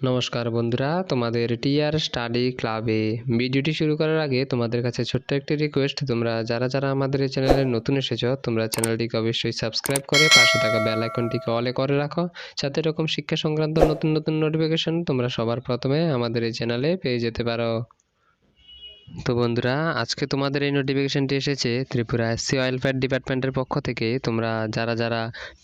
নমস্কার বন্ধুরা, তোমাদের টিআর স্টাডি ক্লাবে ভিডিওটি শুরু করার আগে তোমাদের কাছে ছোট্ট একটি রিকোয়েস্ট। তোমরা যারা যারা আমাদের এই চ্যানেলে নতুন এসেছো, তোমরা চ্যানেলটিকে অবশ্যই সাবস্ক্রাইব করে পাশে থাকা বেল আইকনটিকে অলে করে রাখো, যাতে এরকম শিক্ষা সংক্রান্ত নতুন নতুন নোটিফিকেশন তোমরা সবার প্রথমে আমাদের এই চ্যানেলে পেয়ে যেতে পারো। তো বন্ধুরা, আজকে তোমাদের এই নোটিফিকেশনটি এসেছে ত্রিপুরা এসসি ওয়েলফেয়ার ডিপার্টমেন্টের পক্ষ থেকে। তোমরা যারা যারা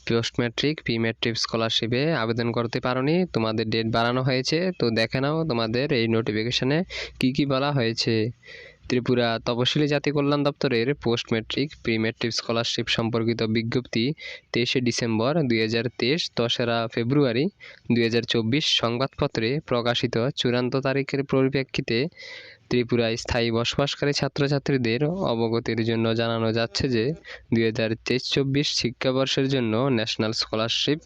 পোস্ট ম্যাট্রিক প্রি ম্যাট্রিক স্কলারশিপে আবেদন করতে পারোনি, তোমাদের ডেট বাড়ানো হয়েছে। তো দেখে নাও তোমাদের এই নোটিফিকেশনে কি কি বলা হয়েছে। ত্রিপুরা তপশিলি জাতি কল্যাণ দপ্তরের post matric pre matric scholarship সম্পর্কিত বিজ্ঞপ্তি 23শে ডিসেম্বর 2023, 10 ফেব্রুয়ারি 2024 সংবাদপত্রে প্রকাশিত চূড়ান্ত তারিখের পরিপ্রেক্ষিতে ত্রিপুরায় স্থায়ী বসবাসকারী ছাত্রছাত্রীদের অবগতির জন্য জানানো যাচ্ছে যে 2023-24 শিক্ষাবর্ষের জন্য ন্যাশনাল স্কলারশিপ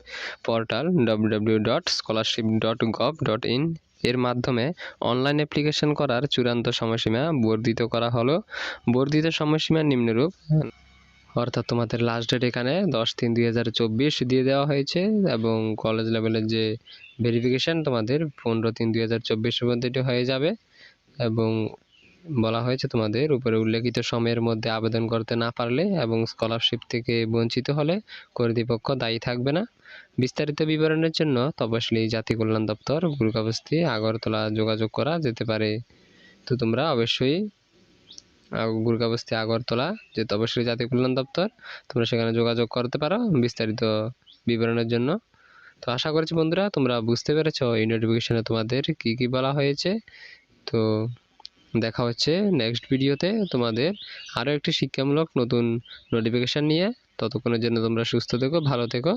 পোর্টাল www.scholarship.gov.in এর মাধ্যমে অনলাইন অ্যাপ্লিকেশন করার চূড়ান্ত সময়সীমা বর্ধিত করা হলো। বর্ধিত সময়সীমা নিম্নরূপ, অর্থাৎ তোমাদের লাস্ট ডেট এখানে 10/3/2024 দিয়ে দেওয়া হয়েছে এবং কলেজ লেভেলের যে ভেরিফিকেশান তোমাদের 15/3/2024 মধ্যে এটি হয়ে যাবে। এবং বলা হয়েছে তোমাদের উপরে উল্লেখিত সময়ের মধ্যে আবেদন করতে না পারলে এবং স্কলারশিপ থেকে বঞ্চিত হলে কর্তৃপক্ষ দায়ী থাকবে না। বিস্তারিত বিবরণের জন্য তপশিলি জাতি কল্যাণ দপ্তর, গুরুকাবস্তি, আগরতলা যোগাযোগ করা যেতে পারে। তো তোমরা অবশ্যই গুরুকাবস্তি, আগরতলা যে তপশিলি জাতি কল্যাণ দপ্তর, তোমরা সেখানে যোগাযোগ করতে পারো বিস্তারিত বিবরণের জন্য। তো আশা করছি বন্ধুরা তোমরা বুঝতে পেরেছ এই নোটিফিকেশনে তোমাদের কি কি বলা হয়েছে। তো দেখা হচ্ছে নেক্সট ভিডিওতে তোমাদের আরও একটি শিক্ষামূলক নতুন নোটিফিকেশান নিয়ে। ততক্ষণের জন্য তোমরা সুস্থ থেকো, ভালো থেকো।